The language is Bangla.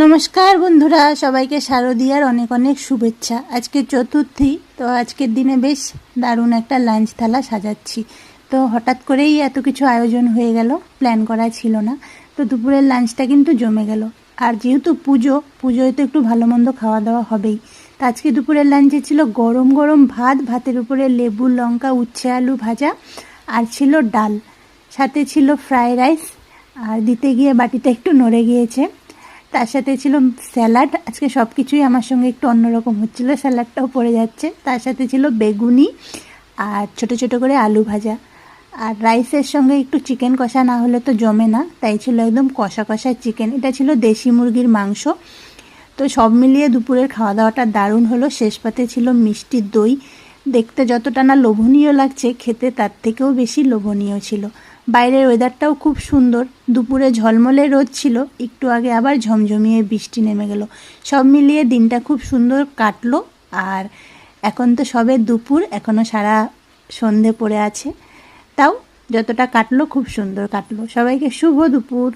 নমস্কার বন্ধুরা, সবাইকে শারদিয়ার অনেক অনেক শুভেচ্ছা। আজকে চতুর্থী, তো আজকের দিনে বেশ দারুণ একটা লাঞ্চ থালা সাজাচ্ছি। তো হঠাৎ করেই এত কিছু আয়োজন হয়ে গেল, প্ল্যান করা ছিল না। তো দুপুরের লাঞ্চটা কিন্তু জমে গেল। আর যেহেতু পুজোয় তো একটু ভালো মন্দ খাওয়া দাওয়া হবেই। তো আজকে দুপুরের লাঞ্চে ছিল গরম গরম ভাত, ভাতের উপরে লেবু লঙ্কা উচ্ছে আলু ভাজা, আর ছিল ডাল, সাথে ছিল ফ্রাইড রাইস, আর দিতে গিয়ে বাটিটা একটু নড়ে গিয়েছে। তার সাথে ছিল স্যালাড। আজকে সব কিছুই আমার সঙ্গে একটু অন্যরকম হচ্ছিলো, স্যালাডটাও পড়ে যাচ্ছে। তার সাথে ছিল বেগুনি আর ছোট ছোট করে আলু ভাজা। আর রাইসের সঙ্গে একটু চিকেন কষা না হলে তো জমে না, তাই ছিল একদম কষা কষা চিকেন। এটা ছিল দেশি মুরগির মাংস। তো সব মিলিয়ে দুপুরের খাওয়া দাওয়াটা দারুণ হলো। শেষ পাতে ছিল মিষ্টি দই। দেখতে যতটা না লোভনীয় লাগছে, খেতে তার থেকেও বেশি লোভনীয় ছিল। বাইরের ওয়েদারটাও খুব সুন্দর, দুপুরে ঝলমলে রোদ ছিল, একটু আগে আবার ঝমঝমিয়ে বৃষ্টি নেমে গেল। সব মিলিয়ে দিনটা খুব সুন্দর কাটলো। আর এখন তো সবে দুপুর, এখনও সারা সন্ধে পড়ে আছে, তাও যতটা কাটলো খুব সুন্দর কাটলো। সবাইকে শুভ দুপুর।